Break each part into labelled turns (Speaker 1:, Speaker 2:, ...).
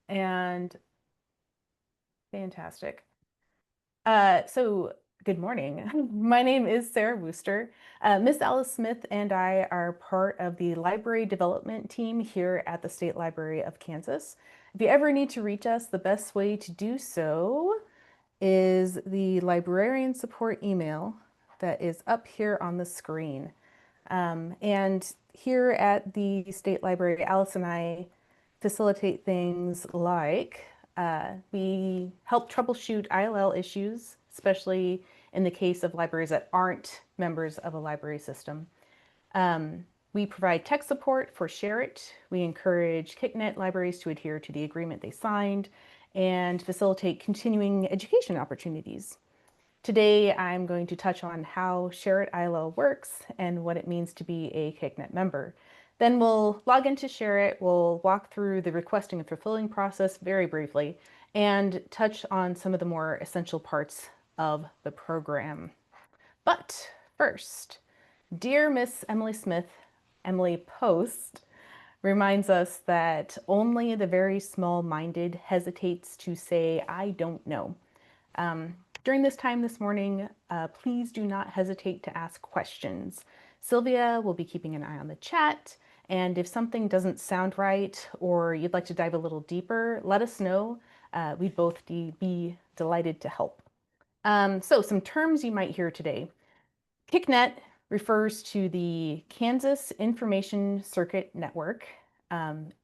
Speaker 1: And fantastic. So good morning. My name is Sarah Worcester. Miss Alice Smith and I are part of the library development team here at the State Library of Kansas. If you ever need to reach us, the best way to do so is the librarian support email that is up here on the screen. And here at the State Library, Alice and I facilitate things like we help troubleshoot ILL issues, especially in the case of libraries that aren't members of a library system. We provide tech support for Share It. We encourage KickNet libraries to adhere to the agreement they signed and facilitate continuing education opportunities. Today, I'm going to touch on how Share It ILL works and what it means to be a KickNet member. Then we'll log into Share It, we'll walk through the requesting and fulfilling process very briefly, and touch on some of the more essential parts of the program. But first, dear Miss Emily Smith, Emily Post reminds us that only the very small-minded hesitates to say, I don't know. During this time this morning, please do not hesitate to ask questions. Sylvia will be keeping an eye on the chat, and if something doesn't sound right or you'd like to dive a little deeper, let us know. We'd both be delighted to help. So some terms you might hear today. KickNet refers to the Kansas Information Circuit Network.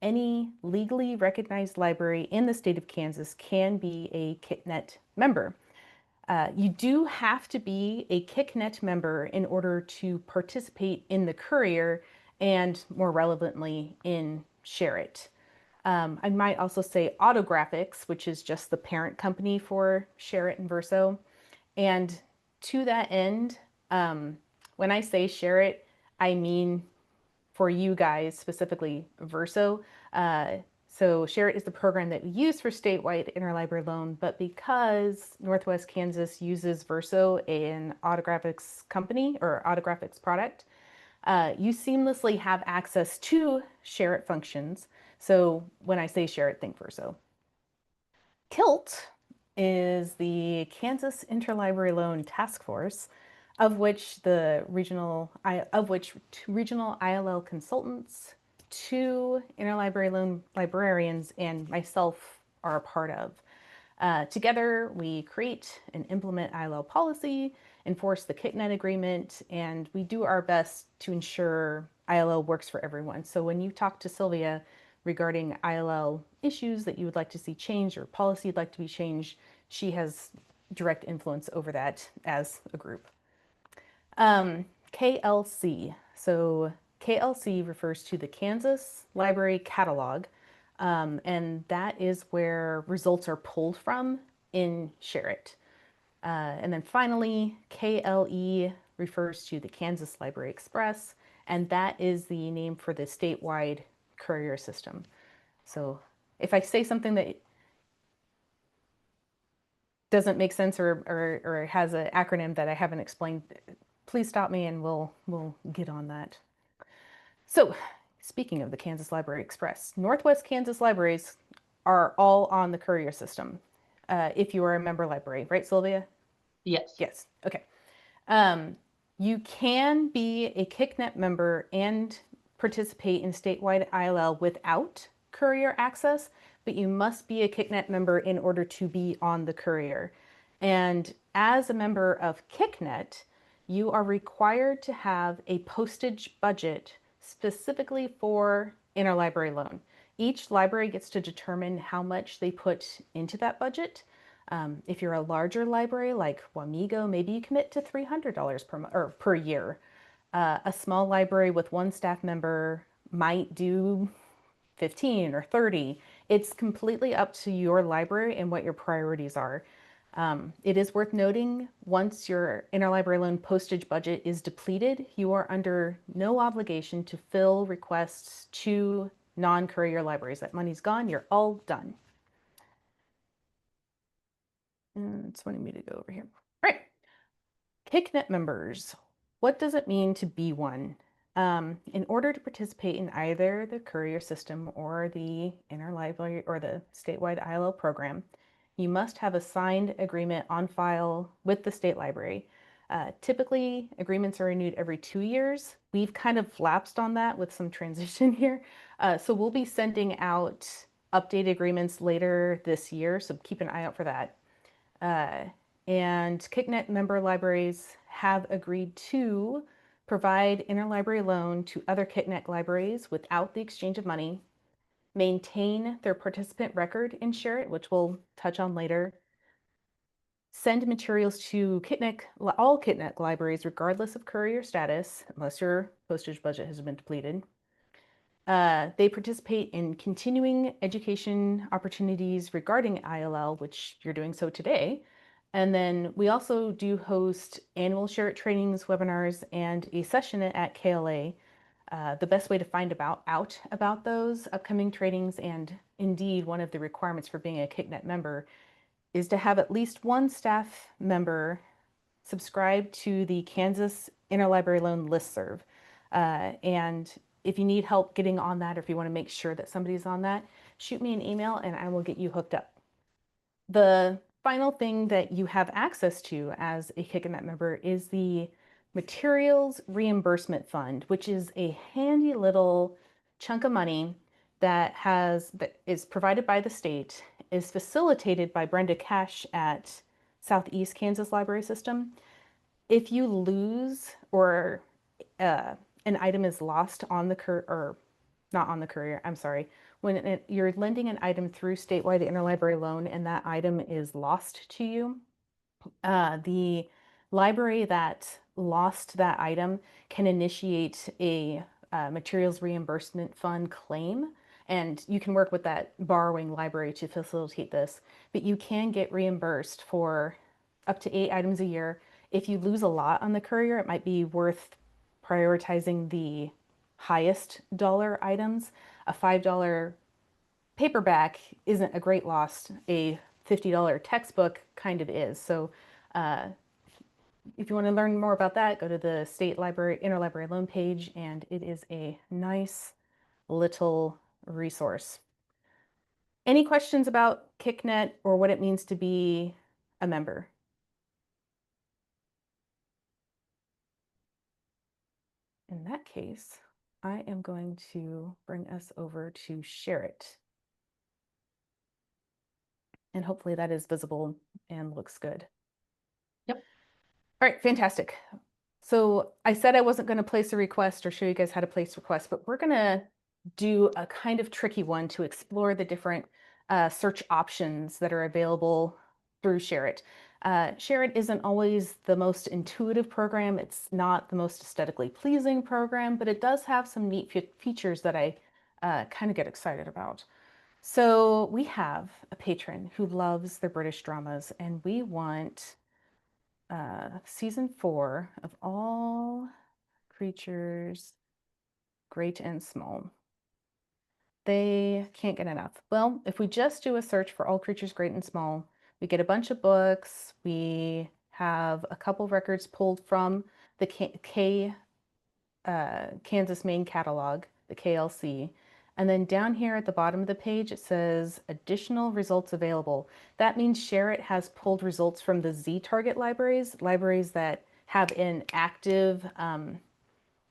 Speaker 1: Any legally recognized library in the state of Kansas can be a KickNet member. You do have to be a KickNet member in order to participate in the Courier and, more relevantly, in Share It. I might also say Autographics, which is just the parent company for Share It and Verso. And to that end, when I say Share It, I mean for you guys, specifically Verso. So Share It is the program that we use for statewide interlibrary loan, but because Northwest Kansas uses Verso, an Autographics company or Autographics product, you seamlessly have access to Share It functions. So when I say Share It, think Verso. KILT is the Kansas Interlibrary Loan Task Force, of which regional ILL consultants, two interlibrary loan librarians, and myself are a part of. Together, we create and implement ILL policy, enforce the KickNet agreement, and we do our best to ensure ILL works for everyone. So when you talk to Sylvia regarding ILL issues that you would like to see changed or policy you'd like to be changed, she has direct influence over that as a group. KLC. So KLC refers to the Kansas Library Catalog, and that is where results are pulled from in Share It. And then finally, KLE refers to the Kansas Library Express, and that is the name for the statewide courier system. So if I say something that doesn't make sense or has an acronym that I haven't explained, please stop me and we'll get on that. So speaking of the Kansas Library Express, Northwest Kansas libraries are all on the courier system. If you are a member library, right, Sylvia?
Speaker 2: Yes.
Speaker 1: Yes. Okay. You can be a KickNet member and participate in statewide ILL without courier access, but you must be a KickNet member in order to be on the courier. And as a member of KickNet, you are required to have a postage budget specifically for interlibrary loan. Each library gets to determine how much they put into that budget. If you're a larger library like Wamego, maybe you commit to $300 per year. A small library with one staff member might do 15 or 30. It's completely up to your library and what your priorities are. It is worth noting, once your interlibrary loan postage budget is depleted, you are under no obligation to fill requests to non-courier libraries. That money's gone, you're all done. And it's wanting me to go over here. All right. KickNet members. What does it mean to be one? In order to participate in either the courier system or the interlibrary or the statewide ILL program, you must have a signed agreement on file with the state library. Typically, agreements are renewed every 2 years. We've kind of lapsed on that with some transition here. So we'll be sending out updated agreements later this year, so keep an eye out for that. Uh, and KickNet member libraries have agreed to provide interlibrary loan to other KickNet libraries without the exchange of money, maintain their participant record in ShareIt, which we'll touch on later, send materials to all KickNet libraries regardless of courier status, unless your postage budget has been depleted. They participate in continuing education opportunities regarding ILL, which you're doing so today. And then we also do host annual ShareIt trainings, webinars, and a session at KLA. The best way to find out about those upcoming trainings, and indeed one of the requirements for being a KickNet member, is to have at least one staff member subscribe to the Kansas Interlibrary Loan listserv. And if you need help getting on that, or if you want to make sure that somebody's on that, shoot me an email and I will get you hooked up. The final thing that you have access to as a KickNet member is the Materials Reimbursement Fund, which is a handy little chunk of money that is provided by the state, is facilitated by Brenda Cash at Southeast Kansas Library System. If you lose or an item is lost on the or not on the courier, I'm sorry, when you're lending an item through statewide interlibrary loan and that item is lost to you, the library that lost that item can initiate a materials reimbursement fund claim. And you can work with that borrowing library to facilitate this, but you can get reimbursed for up to 8 items a year. If you lose a lot on the courier, it might be worth prioritizing the highest dollar items. A $5 paperback isn't a great loss. A $50 textbook kind of is. So uh, if you want to learn more about that, go to the State Library Interlibrary Loan page, and it is a nice little resource. Any questions about KickNet or what it means to be a member? In that case, I am going to bring us over to ShareIt. And hopefully that is visible and looks good.
Speaker 2: Yep.
Speaker 1: All right, fantastic. So I said I wasn't going to place a request or show you guys how to place requests, but we're going to do a kind of tricky one to explore the different search options that are available through ShareIt. ShareIt isn't always the most intuitive program. It's not the most aesthetically pleasing program, but it does have some neat features that I kind of get excited about. So we have a patron who loves the British dramas, and we want season 4 of All Creatures Great and Small. They can't get enough. Well, if we just do a search for All Creatures Great and Small, we get a bunch of books. We have a couple records pulled from the Kansas main catalog, the KLC. And then down here at the bottom of the page, it says additional results available. That means ShareIt has pulled results from the Z-target libraries that have an active,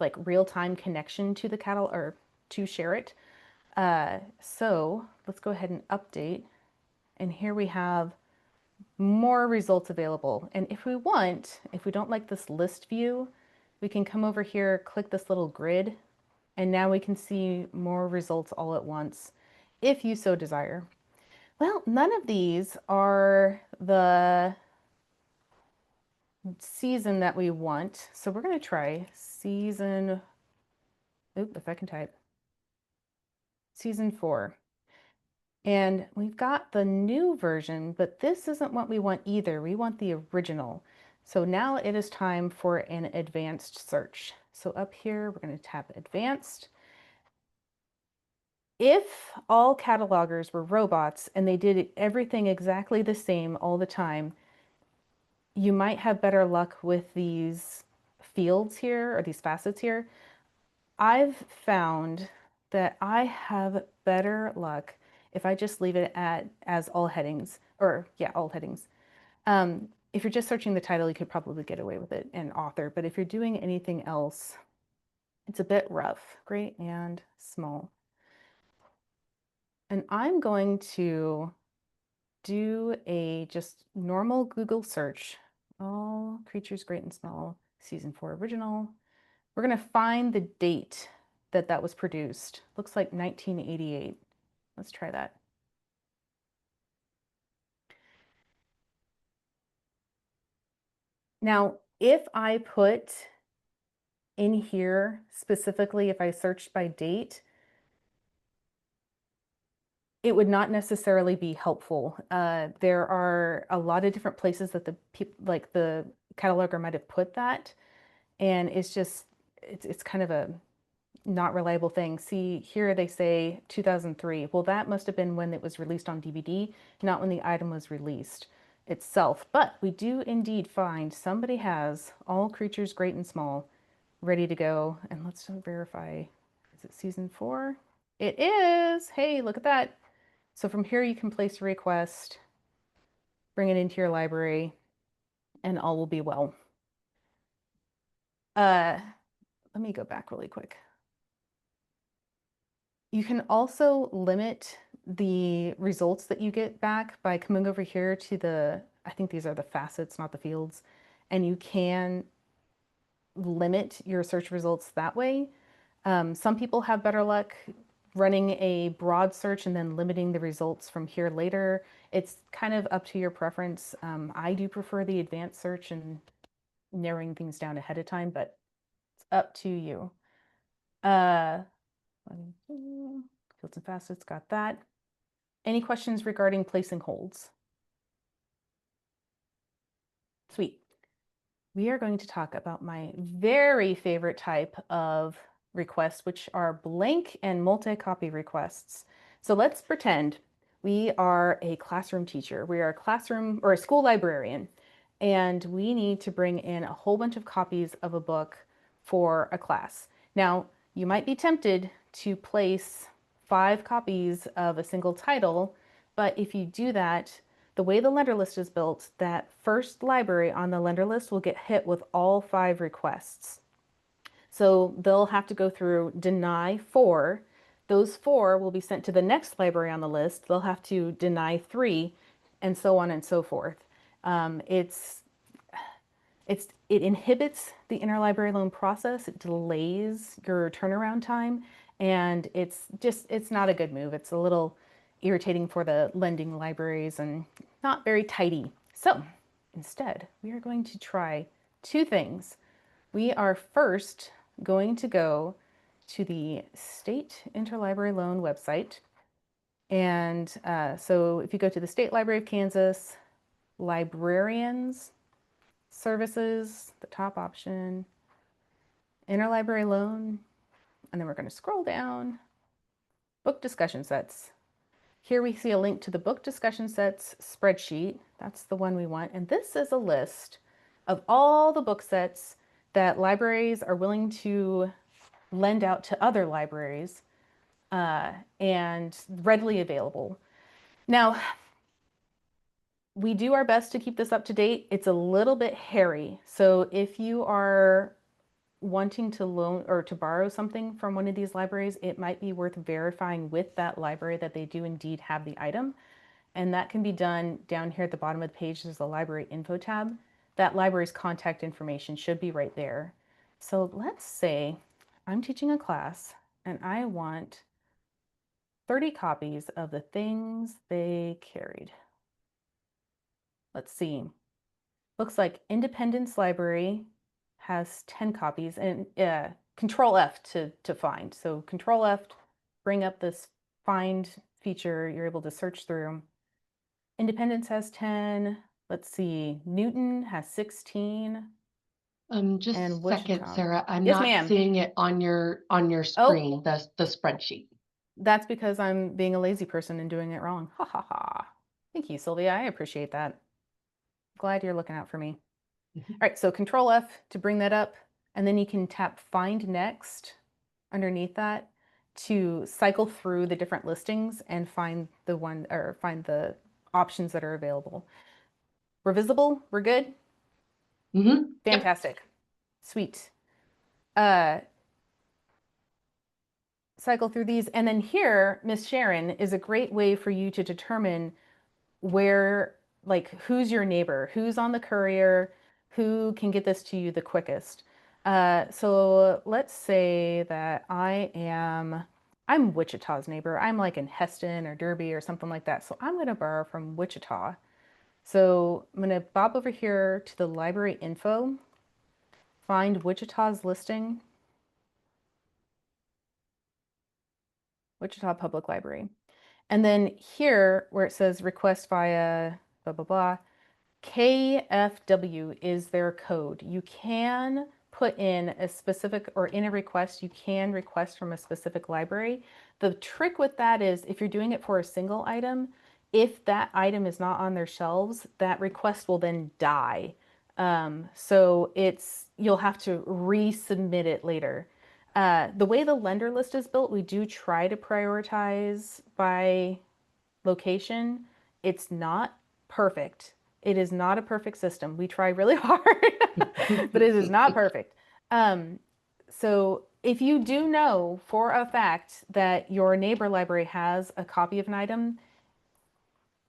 Speaker 1: like real-time connection to the catalog or to ShareIt. So let's go ahead and update. And here we have more results available. And if we want, if we don't like this list view, we can come over here, click this little grid, and now we can see more results all at once, if you so desire. Well, none of these are the season that we want. So we're going to try season, if I can type, season 4. And we've got the new version, but this isn't what we want either. We want the original. So now it is time for an advanced search. So up here, we're going to tap advanced. If all catalogers were robots and they did everything exactly the same all the time, you might have better luck with these fields here or these facets here. I've found that I have better luck if I just leave it at as all headings, or yeah, all headings. If you're just searching the title, you could probably get away with it and author, but if you're doing anything else, it's a bit rough. Great and small. And I'm going to do a just normal Google search. All Creatures Great and Small, season 4 original. We're going to find the date that that was produced. Looks like 1988. Let's try that. Now, if I put in here specifically, if I searched by date, it would not necessarily be helpful. There are a lot of different places that like the cataloger might have put that, and it's kind of a not reliable thing. See, here they say 2003. Well, that must have been when it was released on DVD, not when the item was released itself. But we do indeed find somebody has All Creatures Great and Small ready to go. And let's verify, is it season 4? It is. Hey, look at that. So from here you can place a request, bring it into your library, and all will be well. Let me go back really quick. You can also limit the results that you get back by coming over here to I think these are the facets, not the fields, and you can limit your search results that way. Some people have better luck running a broad search and then limiting the results from here later. It's kind of up to your preference. I do prefer the advanced search and narrowing things down ahead of time, but it's up to you. Fields and facets, got that. Any questions regarding placing holds? Sweet. We are going to talk about my very favorite type of requests, which are blank and multi-copy requests. So let's pretend we are a classroom teacher. We are a classroom or a school librarian, and we need to bring in a whole bunch of copies of a book for a class. Now, you might be tempted to place 5 copies of a single title, but if you do that, the way the lender list is built, that first library on the lender list will get hit with all 5 requests. So they'll have to go through deny 4. Those 4 will be sent to the next library on the list. They'll have to deny 3, and so on and so forth. It inhibits the interlibrary loan process. It delays your turnaround time, and it's not a good move. It's a little irritating for the lending libraries and not very tidy. So instead, we are going to try 2 things. We are first going to go to the State Interlibrary Loan website. And so if you go to the State Library of Kansas, Librarians, Services, the top option, Interlibrary Loan, and then we're going to scroll down, Book Discussion Sets. Here we see a link to the Book Discussion Sets spreadsheet. That's the one we want. And this is a list of all the book sets that libraries are willing to lend out to other libraries and readily available. Now, we do our best to keep this up to date. It's a little bit hairy. So if you are wanting to loan or to borrow something from one of these libraries, it might be worth verifying with that library that they do indeed have the item. And that can be done down here at the bottom of the page. There's a library info tab. That library's contact information should be right there. So let's say I'm teaching a class and I want 30 copies of the things they carried. Let's see. Looks like Independence Library has 10 copies, and Control F to find. So Control F, bring up this find feature. You're able to search through. Independence has 10. Let's see. Newton has 16.
Speaker 2: Just
Speaker 1: And
Speaker 2: a second,
Speaker 1: Wichita.
Speaker 2: Sarah. I'm
Speaker 1: Yes,
Speaker 2: not
Speaker 1: ma'am.
Speaker 2: seeing it on your
Speaker 1: Oh,
Speaker 2: screen, the spreadsheet.
Speaker 1: that's because I'm being a lazy person and doing it wrong. Ha ha ha. Thank you, Sylvia. I appreciate that. Glad you're looking out for me. All right, so Control F to bring that up, and then you can tap Find Next underneath that to cycle through the different listings and find the one or find the options that are available. We're visible, we're good,
Speaker 2: Yep.
Speaker 1: fantastic, sweet. Uh, Cycle through these. And then here, Miss Sharon, is a great way for you to determine where, like, who's your neighbor, who's on the courier, who can get this to you the quickest. So let's say that I'm Wichita's neighbor. I'm like in Heston or Derby or something like that. So I'm going to borrow from Wichita. So I'm going to bob over here to the library info, find Wichita's listing, Wichita Public Library. And then here where it says request via blah, blah, blah, KFW is their code. You can put in a specific, or in a request, you can request from a specific library. The trick with that is if you're doing it for a single item, if that item is not on their shelves, that request will then die. So you'll have to resubmit it later. The way the lender list is built, we do try to prioritize by location. It's not perfect. It is not a perfect system. We try really hard, but it is not perfect. Um, so if you do know for a fact that your neighbor library has a copy of an item,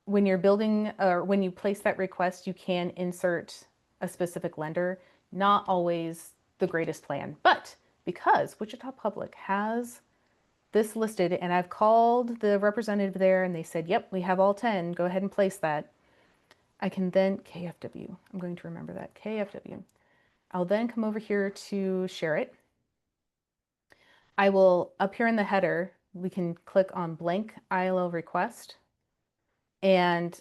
Speaker 1: when you're building or when you place that request, you can insert a specific lender. Not always the greatest plan, but because Wichita Public has this listed and I've called the representative there and they said, yep, we have all 10. Go ahead and place that. I can then KFW. I'm going to remember that KFW. I'll then come over here to share it. I will up here in the header, we can click on blank ILL request and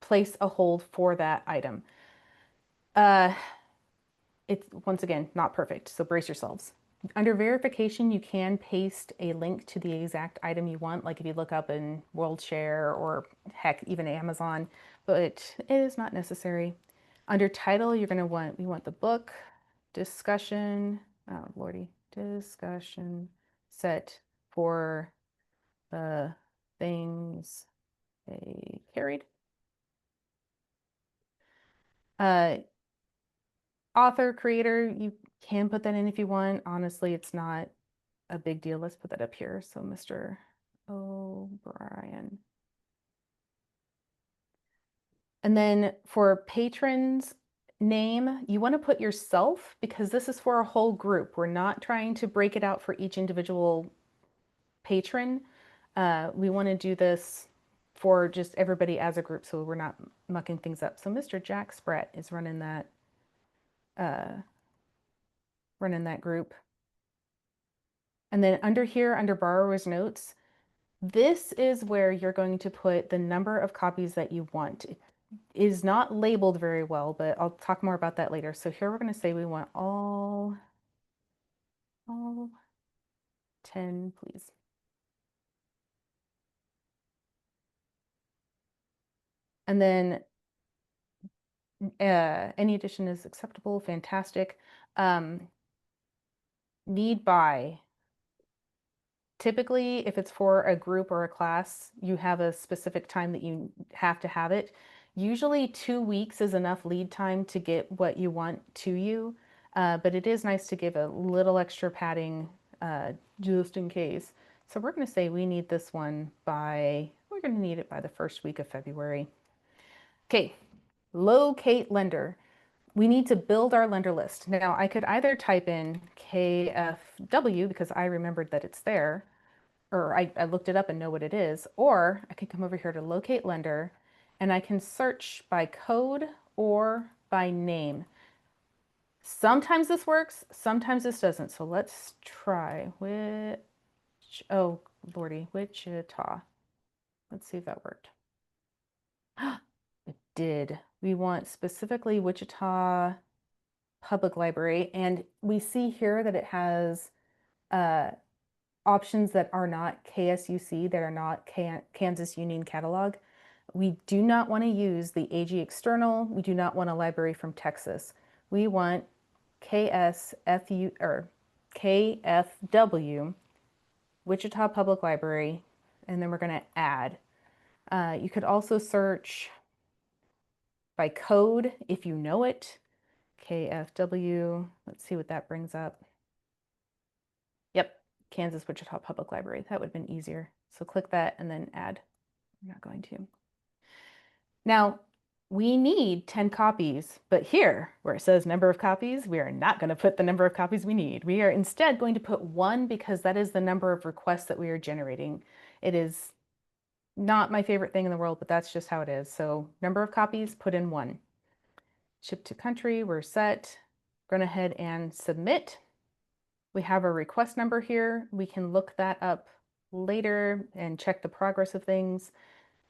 Speaker 1: place a hold for that item. It's once again not perfect, so brace yourselves. Under verification, you can paste a link to the exact item you want, like if you look up in WorldShare or heck, even Amazon, but it is not necessary. Under title, we want the book, discussion, oh lordy, discussion set for the things they carried. Uh, Author, creator, you can put that in if you want. Honestly, it's not a big deal. Let's put that up here. So Mr. O'Brien. And then for patrons name, you want to put yourself because this is for a whole group. We're not trying to break it out for each individual patron. We want to do this for just everybody as a group so we're not mucking things up. So Mr. Jack Spratt is uh, running that group. And then under here, under borrower's notes, this is where you're going to put the number of copies that you want. It is not labeled very well, but I'll talk more about that later. So here we're going to say we want all 10, please. And then any addition is acceptable, fantastic. Need by. Typically, if it's for a group or a class, you have a specific time that you have to have it. Usually 2 weeks is enough lead time to get what you want to you, but it is nice to give a little extra padding just in case. So we're going to say we need this one we're going to need it by the first week of February. Okay, locate lender. We need to build our lender list. Now, I could either type in KFW because I remembered that it's there, or I looked it up and know what it is, or I can come over here to locate lender and I can search by code or by name. Sometimes this works, sometimes this doesn't. So let's try oh lordy, Wichita. Let's see if that worked. It did. We want specifically Wichita Public Library, and we see here that it has uh, options that are not KSUC, that are not Kansas Union Catalog. We do not want to use the AG external. We do not want a library from Texas. We want KSFU or KFW, Wichita Public Library, and then we're going to add. You could also search by code if you know it. KFW, let's see what that brings up. Yep, Kansas Wichita Public Library. That would have been easier. So click that and then add. I'm not going to. Now, we need 10 copies, but here, where it says number of copies, we are not going to put the number of copies we need. We are instead going to put 1 because that is the number of requests that we are generating. It is not my favorite thing in the world, but that's just how it is. So number of copies, put in 1. Ship to country, we're set. Go ahead and submit. We have a request number here. We can look that up later and check the progress of things.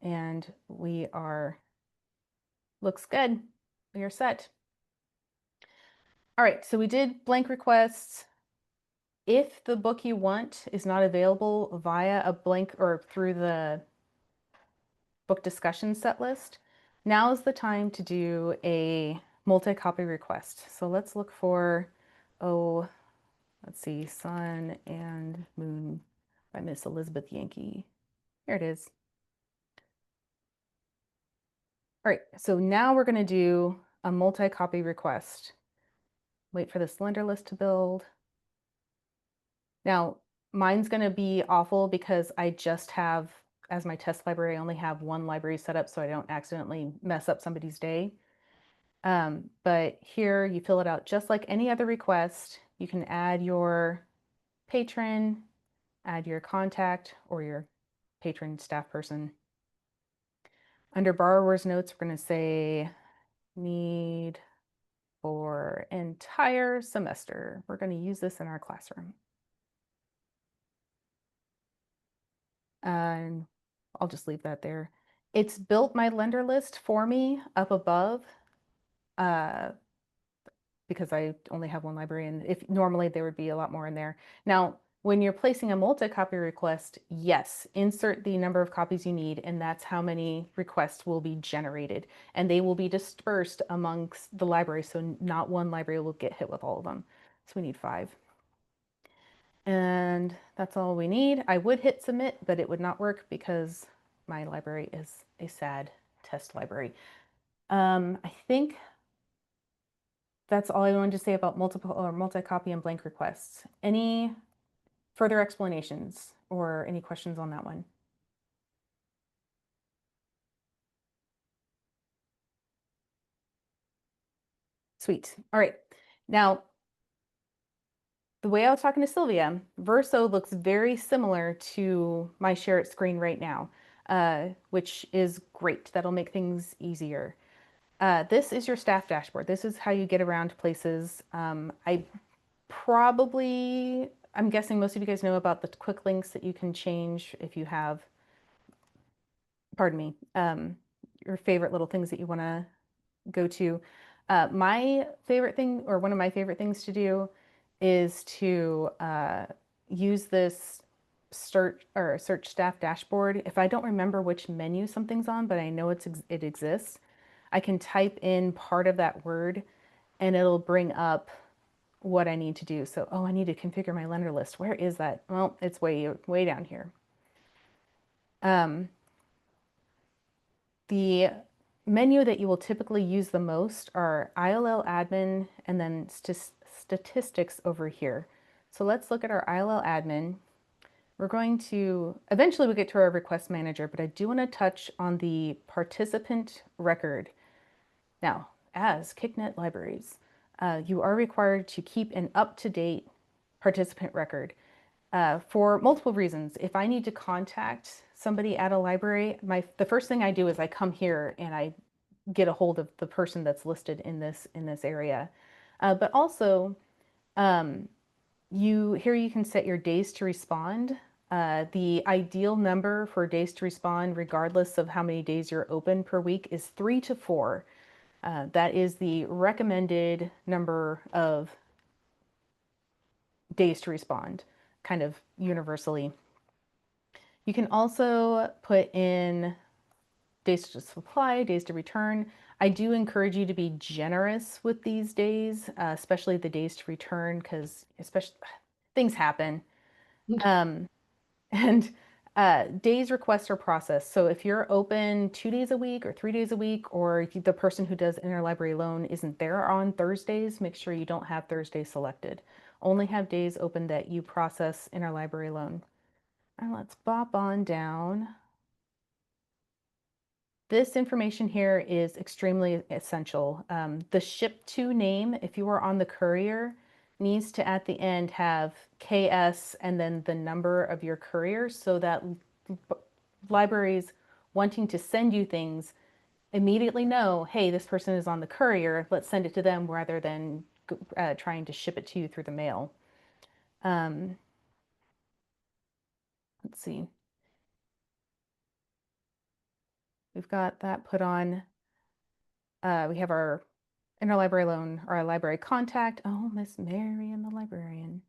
Speaker 1: And we are, looks good. We are set. All right, so we did blank requests. If the book you want is not available via a blank or through the book discussion set list, now is the time to do a multi-copy request. So let's look for, let's see, Sun and Moon by Miss Elizabeth Yankee. Here it is. All right, so now we're going to do a multi-copy request. Wait for this lender list to build. Now, mine's going to be awful because I just have, as my test library, I only have 1 library set up so I don't accidentally mess up somebody's day. But here you fill it out just like any other request. You can add your patron, add your contact or your patron staff person. Under borrower's notes, we're going to say need for entire semester. We're going to use this in our classroom. And I'll just leave that there. It's built my lender list for me up above because I only have 1 library, and if normally there would be a lot more in there. Now, when you're placing a multi-copy request, yes, insert the number of copies you need, and that's how many requests will be generated. And they will be dispersed amongst the library, so not 1 library will get hit with all of them. So we need 5. And that's all we need. I would hit submit, but it would not work because my library is a sad test library. I think that's all I wanted to say about multiple or multi-copy and blank requests. Any further explanations or any questions on that one? Sweet. All right. Now, the way I was talking to Sylvia, Verso looks very similar to my share it screen right now, which is great. That'll make things easier. This is your staff dashboard. This is how you get around places. I'm guessing most of you guys know about the quick links that you can change if you have, pardon me, your favorite little things that you want to go to. My favorite thing, or one of my favorite things to do, is to use this search staff dashboard. If I don't remember which menu something's on, but I know it exists, I can type in part of that word and it'll bring up what I need to do. So, I need to configure my lender list. Where is that? Well, it's way down here. The menu that you will typically use the most are ILL admin and then statistics over here. So let's look at our ILL admin. We're going to, eventually we get to our request manager, but I do want to touch on the participant record. Now, as KickNet libraries, you are required to keep an up-to-date participant record for multiple reasons. If I need to contact somebody at a library, the first thing I do is I come here and I get a hold of the person that's listed in this area. But also, you can set your days to respond. The ideal number for days to respond, regardless of how many days you're open per week, is 3 to 4. That is the recommended number of days to respond, kind of universally. You can also put in days to supply, days to return. I do encourage you to be generous with these days, especially the days to return, because especially things happen. Um, and days requests are processed. So if you're open 2 days a week or 3 days a week, or if the person who does interlibrary loan isn't there on Thursdays, make sure you don't have Thursdays selected. Only have days open that you process interlibrary loan. And let's bop on down. This information here is extremely essential. The ship to name, if you are on the courier, needs to at the end have KS and then the number of your courier so that libraries wanting to send you things immediately know, hey, this person is on the courier, let's send it to them rather than trying to ship it to you through the mail. Um, let's see. We've got that put on. We have our interlibrary loan, our library contact. Oh, Miss Marion, the librarian.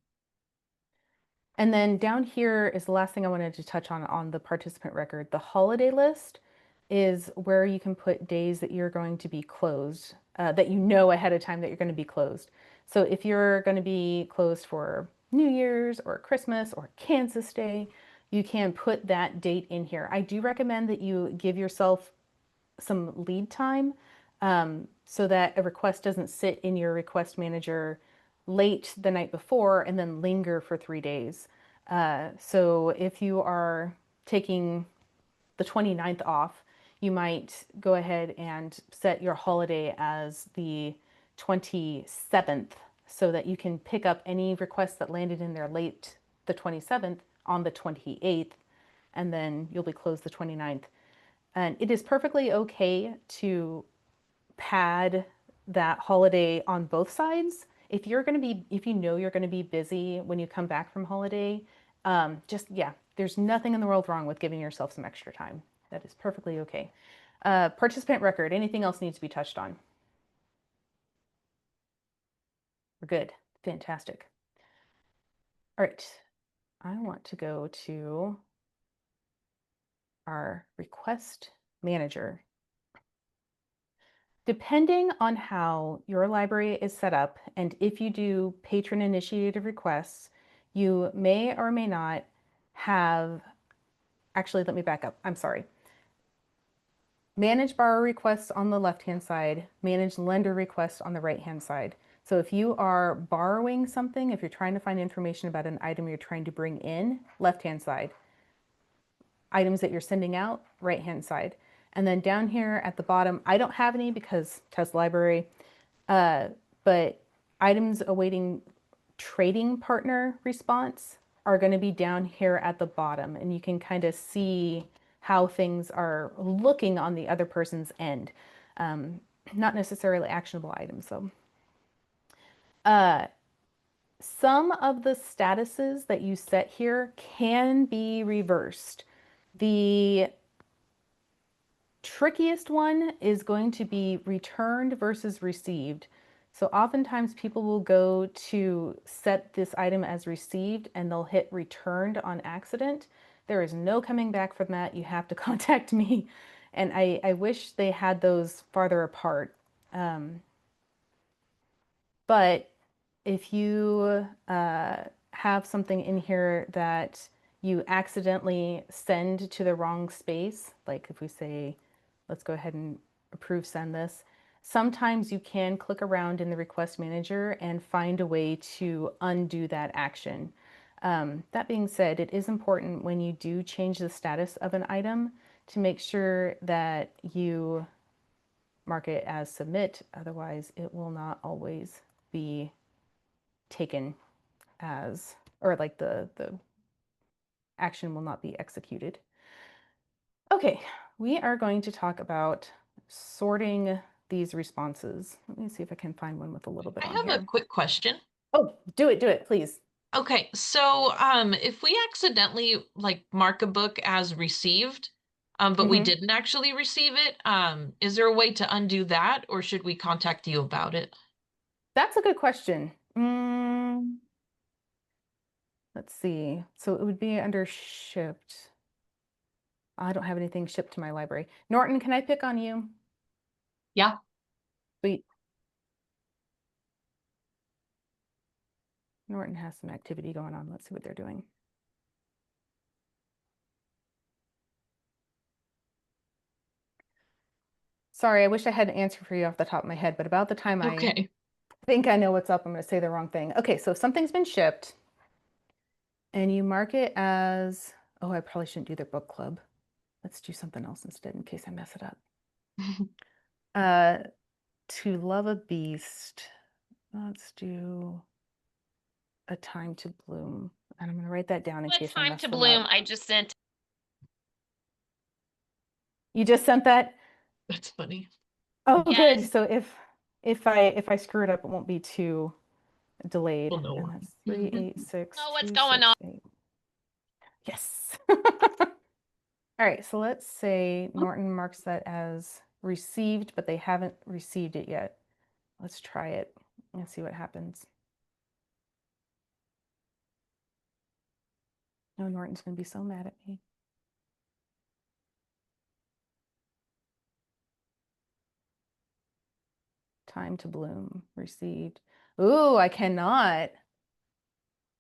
Speaker 1: And then down here is the last thing I wanted to touch on the participant record. The holiday list is where you can put days that you're going to be closed, that you know ahead of time that you're going to be closed. So if you're going to be closed for New Year's or Christmas or Kansas Day, you can put that date in here. I do recommend that you give yourself some lead time so that a request doesn't sit in your request manager late the night before and then linger for 3 days. So if you are taking the 29th off, you might go ahead and set your holiday as the 27th so that you can pick up any requests that landed in there late the 27th on the 28th, and then you'll be closed the 29th. And it is perfectly okay to pad that holiday on both sides. If you're going to be, if you know you're going to be busy when you come back from holiday, yeah, there's nothing in the world wrong with giving yourself some extra time. That is perfectly okay. Participant record, anything else needs to be touched on? We're good. Fantastic. All right. I want to go to our request manager. Depending on how your library is set up, and if you do patron-initiated requests, you may or may not have, actually, let me back up. I'm sorry. Manage borrower requests on the left-hand side, manage lender requests on the right-hand side. So if you are borrowing something, if you're trying to find information about an item you're trying to bring in, left-hand side. Items that you're sending out, right-hand side. And then down here at the bottom, I don't have any because test library, but items awaiting trading partner response are going to be down here at the bottom, and you can kind of see how things are looking on the other person's end. Not necessarily actionable items, though. Some of the statuses that you set here can be reversed. The trickiest one is going to be returned versus received. So oftentimes people will go to set this item as received and they'll hit returned on accident. There is no coming back from that. You have to contact me. And I wish they had those farther apart. But if you have something in here that you accidentally send to the wrong space, like if we say, let's go ahead and approve send this, sometimes you can click around in the request manager and find a way to undo that action. That being said, it is important when you do change the status of an item to make sure that you mark it as submit, otherwise it will not always be taken as, or like the action will not be executed. Okay, we are going to talk about sorting these responses. Let me see if I can find one with a little bit
Speaker 2: I
Speaker 1: on
Speaker 2: have a
Speaker 1: here.
Speaker 2: quick question.
Speaker 1: Oh, do it, please.
Speaker 2: Okay, so if we accidentally like mark a book as received, but we
Speaker 1: Hmm.
Speaker 2: didn't actually receive it, is there a way to undo that, or should we contact you about it?
Speaker 1: That's a good question. Let's see. So it would be under shipped. I don't have anything shipped to my library. Norton, can I pick on you?
Speaker 2: Yeah.
Speaker 1: Sweet. Norton has some activity going on. Let's see what they're doing. Sorry, I wish I had an answer for you off the top of my head, but about the time I
Speaker 2: Okay.
Speaker 1: think I know what's up, I'm going to say the wrong thing. Okay, so something's been shipped and you mark it as, oh, I probably shouldn't do their book club. Let's do something else instead in case I mess it up. Uh, to love a beast. Let's do a time to bloom. And I'm going to write that down in
Speaker 3: What
Speaker 1: case I
Speaker 3: time
Speaker 1: mess
Speaker 3: to
Speaker 1: them up.
Speaker 3: bloom? I just sent.
Speaker 1: You just sent that?
Speaker 2: That's funny.
Speaker 1: Oh, good.
Speaker 3: Yes.
Speaker 1: So if I screw it up, it won't be too delayed.
Speaker 2: Well, no.
Speaker 1: And that's 386
Speaker 3: Oh, what's going on?
Speaker 1: 268. Yes. All right, so let's say Norton marks that as received, but they haven't received it yet. Let's try it and see what happens. Oh, Norton's going to be so mad at me. Time to bloom, received. Ooh, I cannot.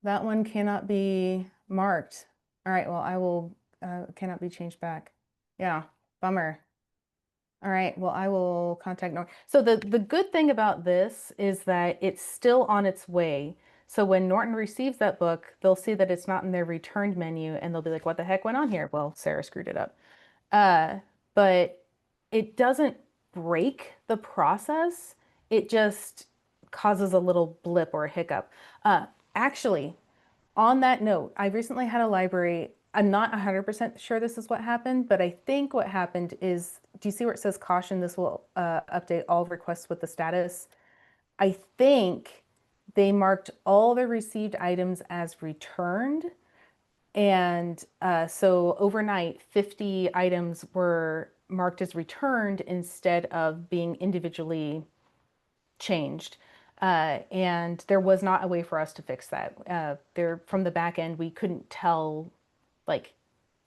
Speaker 1: That one cannot be marked. All right, well, I will, cannot be changed back. Yeah, bummer. All right, well, I will contact Norton. So the good thing about this is that it's still on its way. So when Norton receives that book, they'll see that it's not in their returned menu and they'll be like, what the heck went on here? Well, Sarah screwed it up. But it doesn't break the process. It just causes a little blip or a hiccup. Actually, on that note, I recently had a library. I'm not 100% sure this is what happened, but I think what happened is, do you see where it says caution? This will update all requests with the status. I think they marked all the received items as returned. And so overnight, 50 items were marked as returned instead of being individually changed. And there was not a way for us to fix that. There, from the back end, we couldn't tell, like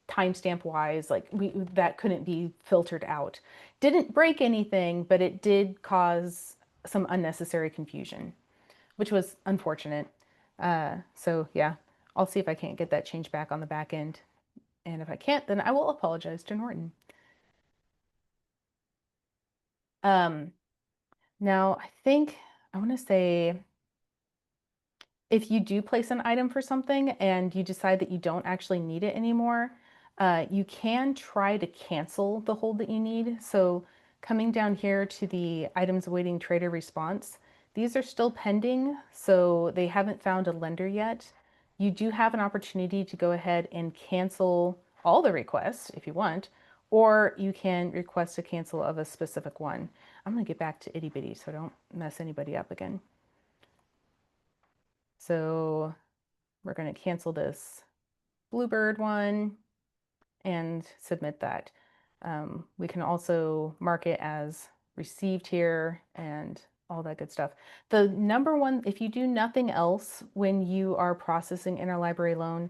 Speaker 1: timestamp wise, like that couldn't be filtered out. Didn't break anything, but it did cause some unnecessary confusion, which was unfortunate. So yeah, I'll see if I can't get that changed back on the back end. And if I can't, then I will apologize to Norton. Um, Now I think I want to say if you do place an item for something and you decide that you don't actually need it anymore, you can try to cancel the hold that you need. So coming down here to the items awaiting trader response, these are still pending, so they haven't found a lender yet. You do have an opportunity to go ahead and cancel all the requests if you want, or you can request a cancel of a specific one. I'm gonna get back to itty bitty so I don't mess anybody up again. So we're going to cancel this Bluebird one and submit that. We can also mark it as received here and all that good stuff. The number one, if you do nothing else when you are processing interlibrary loan,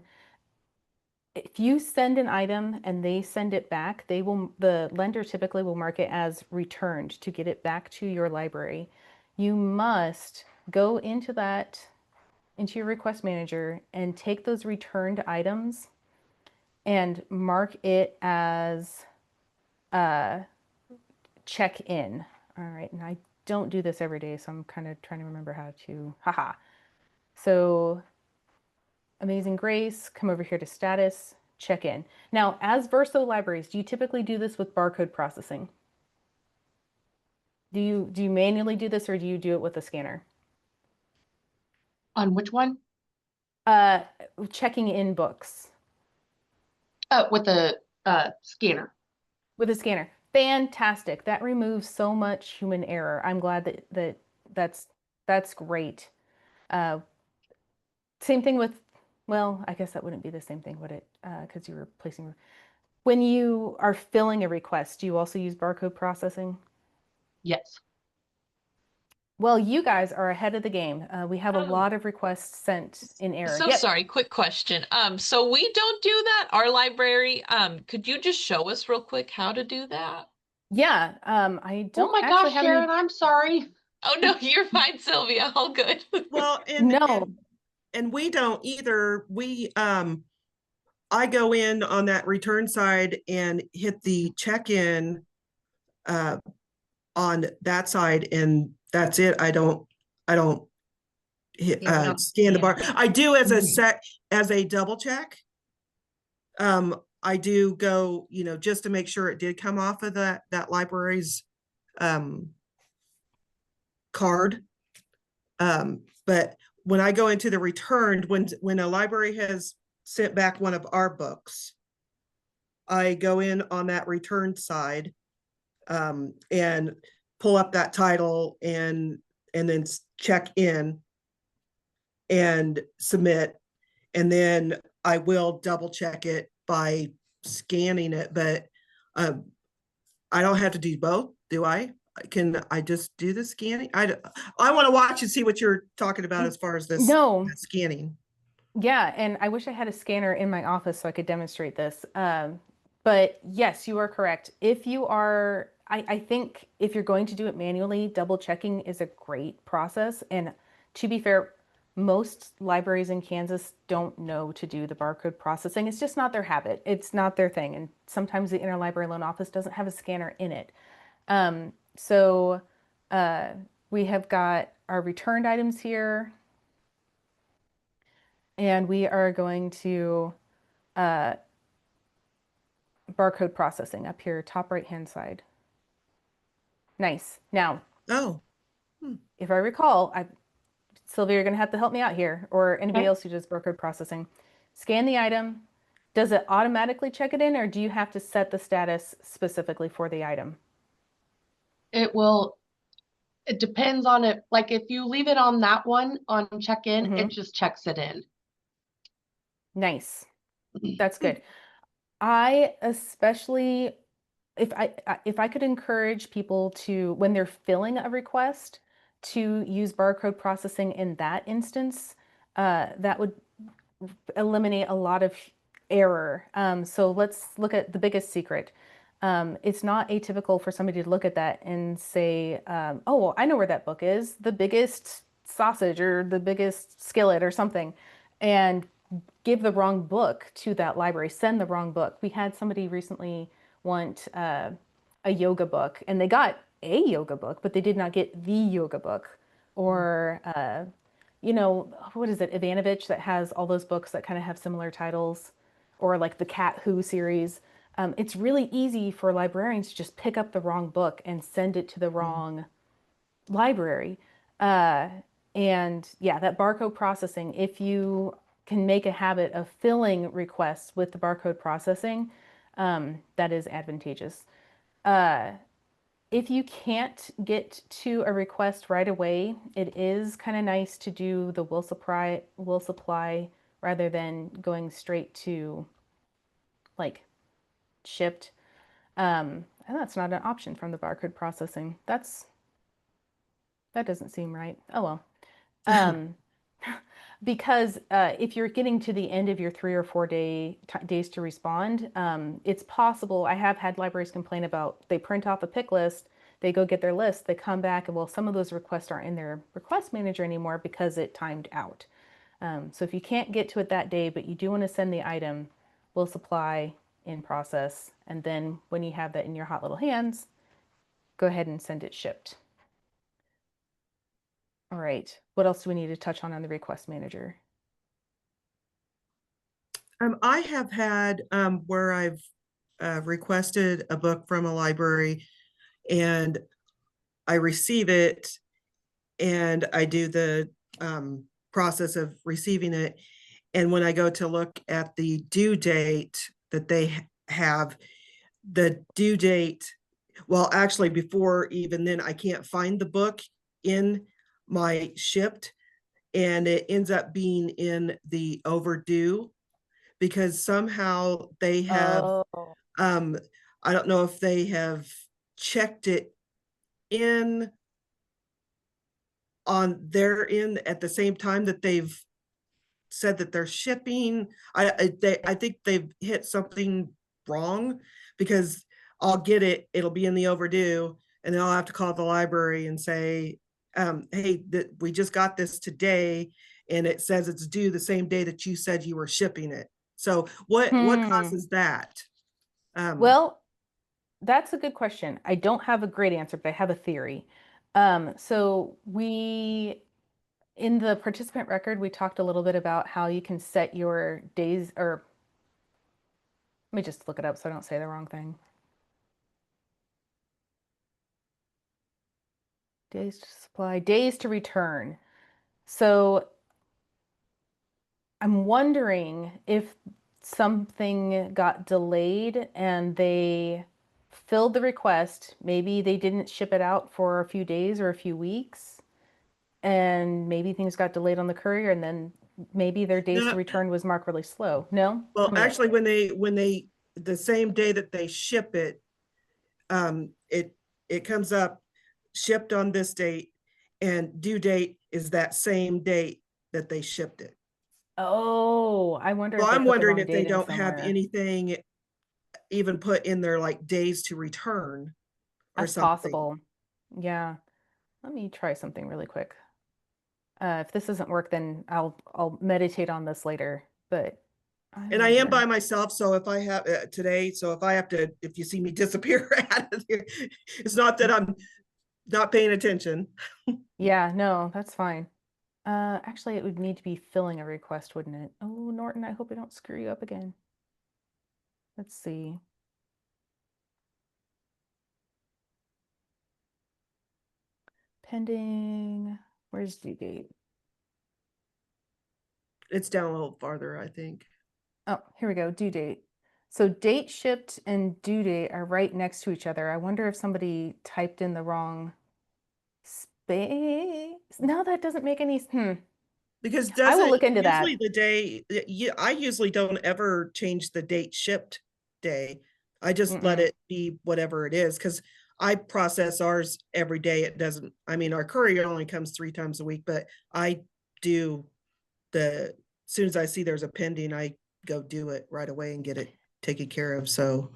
Speaker 1: if you send an item and they send it back, the lender typically will mark it as returned to get it back to your library. You must go into your request manager and take those returned items and mark it as check in. All right, and I don't do this every day, so I'm kind of trying to remember how to, haha. So Amazing Grace, come over here to status, check in. Now, as Verso libraries, do you typically do this with barcode processing? Do you manually do this or do you do it with a scanner?
Speaker 3: On which one?
Speaker 1: Uh, Checking in books.
Speaker 3: Oh, with the scanner.
Speaker 1: With a scanner. Fantastic. That removes so much human error. I'm glad that's great. Uh, Same thing with, well, I guess that wouldn't be the same thing, would it? Because you were placing, when you are filling a request, do you also use barcode processing?
Speaker 3: Yes.
Speaker 1: Well, you guys are ahead of the game. We have a lot of requests sent in error.
Speaker 2: So
Speaker 1: Yep.
Speaker 2: sorry, quick question. So we don't do that, our library. Could you just show us real quick how to do that?
Speaker 1: Yeah. I
Speaker 3: Oh
Speaker 1: don't
Speaker 3: my
Speaker 1: actually
Speaker 3: gosh,
Speaker 1: have
Speaker 3: Sharon,
Speaker 1: any.
Speaker 3: I'm sorry.
Speaker 2: Oh no, you're fine, Sylvia. All good.
Speaker 4: Well,
Speaker 1: No.
Speaker 4: and we don't either. I go in on that return side and hit the check-in on that side, and that's it. I don't hit scan the bar. I do as a double check. I do go, just to make sure it did come off of that library's card. But when I go into the returned, when a library has sent back one of our books, I go in on that return side and pull up that title and then check in and submit. And then I will double check it by scanning it, but I don't have to do both, do I? Can I just do the scanning? I want to watch and see what you're talking about as far as this
Speaker 1: No.
Speaker 4: scanning.
Speaker 1: Yeah, and I wish I had a scanner in my office so I could demonstrate this. But yes, you are correct. If you are, I think if you're going to do it manually, double checking is a great process. And to be fair, most libraries in Kansas don't know to do the barcode processing. It's just not their habit. It's not their thing. And sometimes the interlibrary loan office doesn't have a scanner in it. So we have got our returned items here. And we are going to barcode processing up here, top right-hand side. Nice. Now, if I recall, Sylvia, you're going to have to help me out here, or anybody else who does barcode processing. Scan the item. Does it automatically check it in, or do you have to set the status specifically for the item?
Speaker 3: It depends on it. Like if you leave it on that one on check-in, it just checks it in.
Speaker 1: Nice. That's good. I especially, if I could encourage people to, when they're filling a request, to use barcode processing in that instance, that would eliminate a lot of error. So let's look at the biggest secret. It's not atypical for somebody to look at that and say, oh, well, I know where that book is, the biggest sausage or the biggest skillet or something, and give the wrong book to that library, send the wrong book. We had somebody recently want a yoga book, and they got a yoga book, but they did not get the yoga book. Or, what is it, Ivanovich, that has all those books that kind of have similar titles, or like the Cat Who series. It's really easy for librarians to just pick up the wrong book and send it to the wrong library. And yeah, that barcode processing, if you can make a habit of filling requests with the barcode processing, that is advantageous. If you can't get to a request right away, it is kind of nice to do the will supply rather than going straight to like shipped. And that's not an option from the barcode processing. That doesn't seem right. Oh well. Because if you're getting to the end of your 3 or 4 days to respond, it's possible. I have had libraries complain about they print off a pick list, they go get their list, they come back, and well, some of those requests aren't in their request manager anymore because it timed out. So if you can't get to it that day, but you do want to send the item, we'll supply in process, and then when you have that in your hot little hands, go ahead and send it shipped. All right, what else do we need to touch on the request manager?
Speaker 4: I have had where I've requested a book from a library and I receive it and I do the process of receiving it. And when I go to look at the due date that they have, the due date, well, actually before even then, I can't find the book in my shipped, and it ends up being in the overdue because somehow they have, I don't know if they have checked it in on their end at the same time that they've said that they're shipping. I think they've hit something wrong because I'll get it, it'll be in the overdue, and then I'll have to call the library and say, hey, we just got this today and it says it's due the same day that you said you were shipping it. So what causes that?
Speaker 1: Well, that's a good question. I don't have a great answer, but I have a theory. So in the participant record, we talked a little bit about how you can set your days, or let me just look it up so I don't say the wrong thing. Days to supply, days to return. So I'm wondering if something got delayed and they filled the request. Maybe they didn't ship it out for a few days or a few weeks, and maybe things got delayed on the courier, and then maybe their days to
Speaker 4: No,
Speaker 1: return was marked really slow. No?
Speaker 4: well,
Speaker 1: Tell me
Speaker 4: actually,
Speaker 1: what.
Speaker 4: when they the same day that they ship it, it comes up shipped on this date, and due date is that same date that they shipped it.
Speaker 1: Oh, I wonder
Speaker 4: Well,
Speaker 1: if they
Speaker 4: I'm
Speaker 1: put the
Speaker 4: wondering
Speaker 1: wrong
Speaker 4: if they
Speaker 1: date in
Speaker 4: don't have
Speaker 1: somewhere.
Speaker 4: anything even put in their like days to return or
Speaker 1: That's
Speaker 4: something.
Speaker 1: possible. Yeah. Let me try something really quick. If this doesn't work, then I'll meditate on this later. But I
Speaker 4: And I am by
Speaker 1: wonder.
Speaker 4: myself, so if I have today, so if I have to, if you see me disappear out of here, it's not that I'm not paying attention.
Speaker 1: Yeah, no, that's fine. Actually, it would need to be filling a request, wouldn't it? Oh, Norton, I hope I don't screw you up again. Let's see. Pending. Where's due date?
Speaker 4: It's down a little farther, I think.
Speaker 1: Oh, here we go. Due date. So date shipped and due date are right next to each other. I wonder if somebody typed in the wrong space. No, that doesn't make any.
Speaker 4: Because
Speaker 1: I will
Speaker 4: doesn't
Speaker 1: look into that.
Speaker 4: usually the day, I usually don't ever change the date shipped day. I just let
Speaker 1: Mm-mm.
Speaker 4: it be whatever it is because I process ours every day. It doesn't, I mean, our courier only comes 3 times a week, but I do as soon as I see there's a pending, I go do it right away and get it taken care of. So,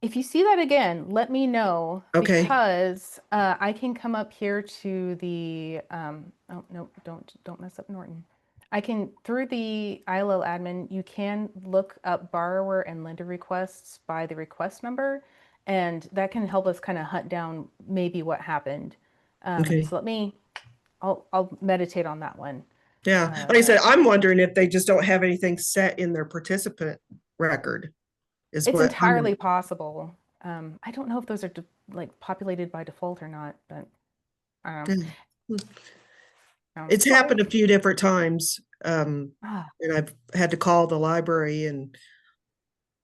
Speaker 1: If you see that again, let me know
Speaker 4: okay.
Speaker 1: because I can come up here to the oh no, don't mess up Norton. I can through the ILO admin, you can look up borrower and lender requests by the request number, and that can help us kind of hunt down maybe what happened.
Speaker 4: Okay.
Speaker 1: So I'll meditate on that one.
Speaker 4: Yeah. Like I said, I'm wondering if they just don't have anything set in their participant record is
Speaker 1: It's
Speaker 4: what I'm.
Speaker 1: entirely possible. I don't know if those are like populated by default or not, but um,
Speaker 4: Yeah. It's happened
Speaker 1: sorry.
Speaker 4: a few different times.
Speaker 1: Ah,
Speaker 4: And I've had to call the library and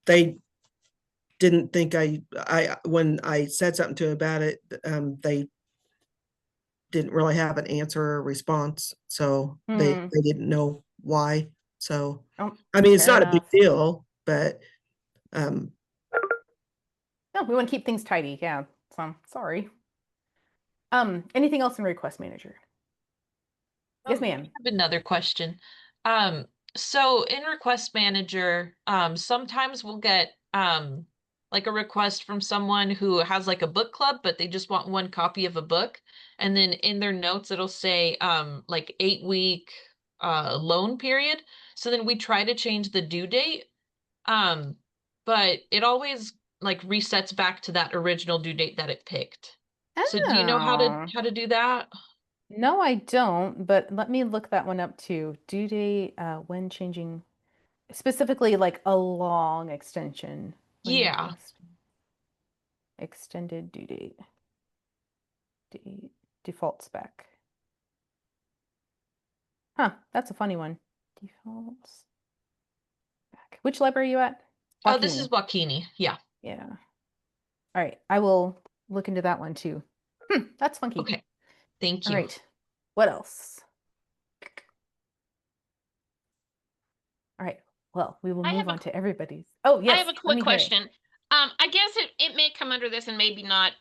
Speaker 4: they didn't think when I said something to them about it, they didn't really have an answer or response. So
Speaker 1: hmm.
Speaker 4: they didn't know why. So,
Speaker 1: Oh,
Speaker 4: I mean, it's
Speaker 1: fair
Speaker 4: not a big
Speaker 1: enough.
Speaker 4: deal, but, um,
Speaker 1: No, we want to keep things tidy. Yeah. So sorry. Anything else in Request Manager? Yes,
Speaker 2: I
Speaker 1: ma'am.
Speaker 2: have another question. Um, so in Request Manager, sometimes we'll get like a request from someone who has like a book club, but they just want one copy of a book. And then in their notes, it'll say like 8-week loan period. So then we try to change the due date. Um, but it always like resets back to that original due date that it picked. So do you know
Speaker 1: Oh,
Speaker 2: how to do that?
Speaker 1: no, I don't, but let me look that one up too. Due date, when changing, specifically like a long extension when
Speaker 2: Yeah.
Speaker 1: request extended due date. Default spec. Huh, that's a funny one. Defaults spec. Which library are you at?
Speaker 2: Oh, this is
Speaker 1: Joaquini.
Speaker 2: Wakini. Yeah.
Speaker 1: Yeah. All right, I will look into that one too. That's funky.
Speaker 2: Okay. Thank
Speaker 1: All
Speaker 2: you.
Speaker 1: right, what else? All right, well, we will
Speaker 5: I
Speaker 1: move
Speaker 5: have a
Speaker 1: on to everybody's. Oh,
Speaker 5: I have
Speaker 1: yes,
Speaker 5: a
Speaker 1: let
Speaker 5: quick
Speaker 1: me hear it.
Speaker 5: question. I guess it may come under this and maybe not.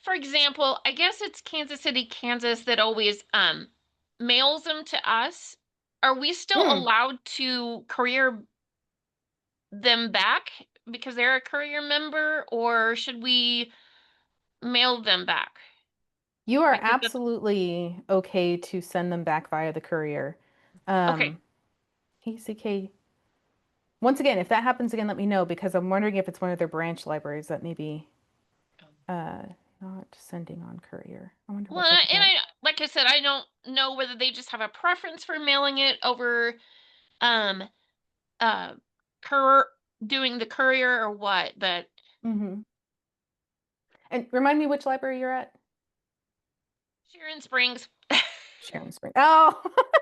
Speaker 5: For example, I guess it's Kansas City, Kansas that always mails them to us. Are we still
Speaker 1: Hmm.
Speaker 5: allowed to courier them back because they're a courier member, or should we mail them back?
Speaker 1: You are
Speaker 5: Because that's
Speaker 1: absolutely okay to send them back via the courier.
Speaker 5: Okay.
Speaker 1: KCK. Once again, if that happens again, let me know because I'm wondering if it's one of their branch libraries that maybe uh, not sending on courier. I wonder
Speaker 5: Well,
Speaker 1: what's up with
Speaker 5: and
Speaker 1: that.
Speaker 5: like I said, I don't know whether they just have a preference for mailing it over, um, uh, cur doing the courier or what, but
Speaker 1: Mm-hmm. And remind me which library you're at?
Speaker 5: Sharon Springs.
Speaker 1: Sharon Springs. Oh,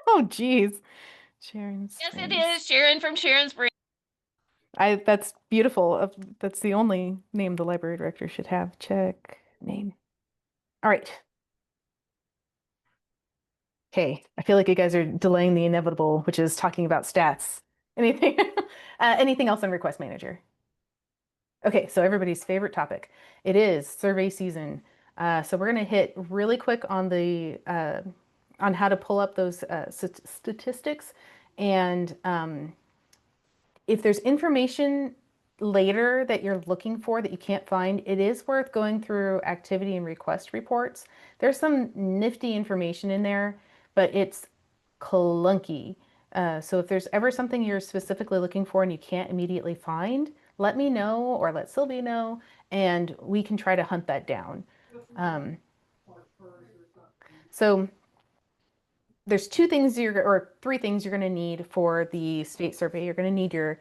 Speaker 1: oh, geez. Sharon
Speaker 5: Yes, it
Speaker 1: Springs.
Speaker 5: is Sharon from Sharon Springs.
Speaker 1: That's beautiful. That's the only name the library director should have. Check name. All right. Okay. I feel like you guys are delaying the inevitable, which is talking about stats. Anything, anything else on Request Manager? Okay, so everybody's favorite topic. It is survey season. So we're going to hit really quick on the on how to pull up those statistics, and if there's information later that you're looking for that you can't find, it is worth going through activity and request reports. There's some nifty information in there, but it's clunky. So if there's ever something you're specifically looking for and you can't immediately find, let me know or let Sylvia know, and we can try to hunt that down. Um, so there's three things you're going to need for the state survey. You're going to need your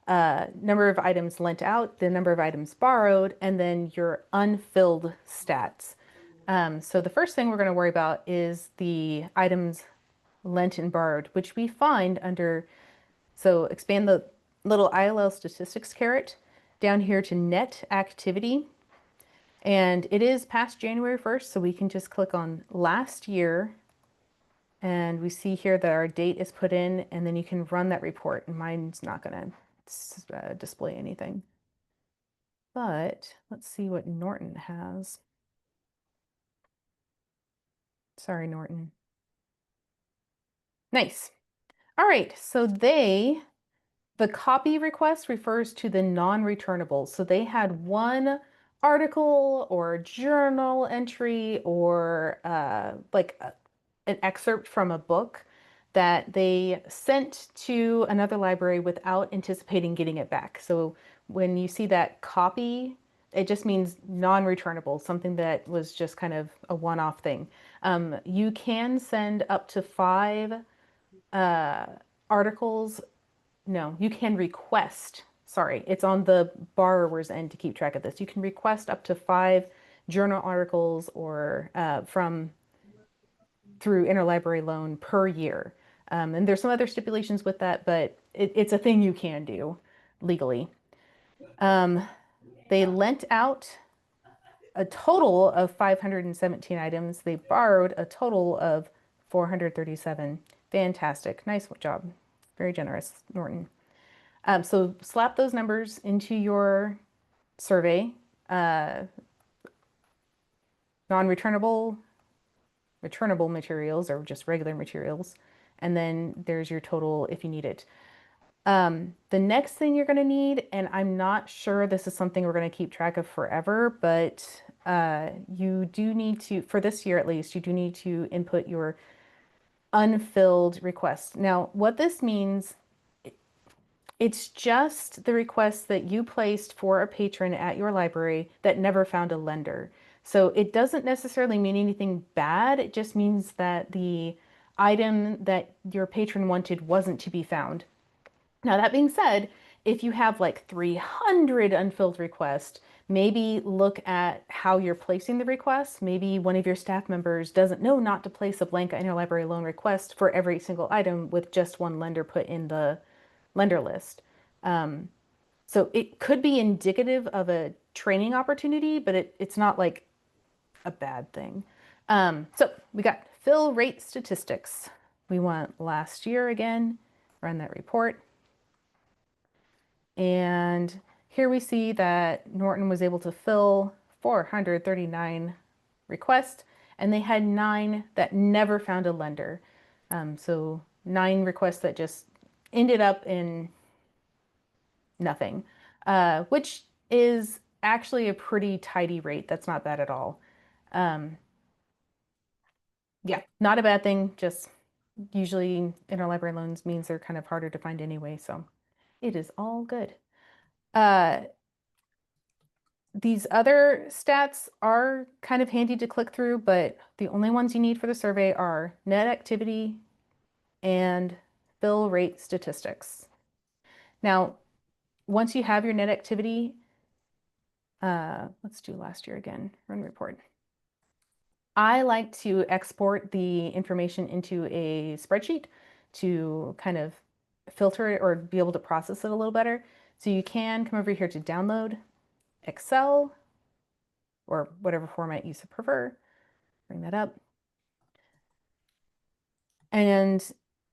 Speaker 1: number of items lent out, the number of items borrowed, and then your unfilled stats. So the first thing we're going to worry about is the items lent and borrowed, which we find under, so expand the little ILL statistics caret down here to net activity. And it is past January 1st, so we can just click on last year. And we see here that our date is put in, and then you can run that report. And mine's not going to display anything. But let's see what Norton has. Sorry, Norton. Nice. All right, so the copy request refers to the non-returnables. So they had one article or journal entry or an excerpt from a book that they sent to another library without anticipating getting it back. So when you see that copy, it just means non-returnable, something that was just kind of a one-off thing. You can send up to 5 articles. No, you can request. Sorry, it's on the borrower's end to keep track of this. You can request up to 5 journal articles or from through interlibrary loan per year. And there's some other stipulations with that, but it's a thing you can do legally. They lent out a total of 517 items. They borrowed a total of 437. Fantastic. Nice job. Very generous, Norton. So slap those numbers into your survey. Non-returnable, returnable materials, or just regular materials. And then there's your total if you need it. The next thing you're going to need, and I'm not sure this is something we're going to keep track of forever, but you do need to, for this year at least, you do need to input your unfilled requests. Now, what this means, it's just the request that you placed for a patron at your library that never found a lender. So it doesn't necessarily mean anything bad. It just means that the item that your patron wanted wasn't to be found. Now, that being said, if you have like 300 unfilled requests, maybe look at how you're placing the requests. Maybe one of your staff members doesn't know not to place a blank interlibrary loan request for every single item with just one lender put in the lender list. So it could be indicative of a training opportunity, but it's not like a bad thing. So we got fill rate statistics. We want last year again, run that report. And here we see that Norton was able to fill 439 requests, and they had 9 that never found a lender. So 9 requests that just ended up in nothing, which is actually a pretty tidy rate. That's not bad at all. Yeah, not a bad thing, just usually interlibrary loans means they're kind of harder to find anyway, so it is all good. These other stats are kind of handy to click through, but the only ones you need for the survey are net activity and fill rate statistics. Now, once you have your net activity, let's do last year again, run report. I like to export the information into a spreadsheet to kind of filter it or be able to process it a little better. So you can come over here to download Excel or whatever format you prefer. Bring that up. And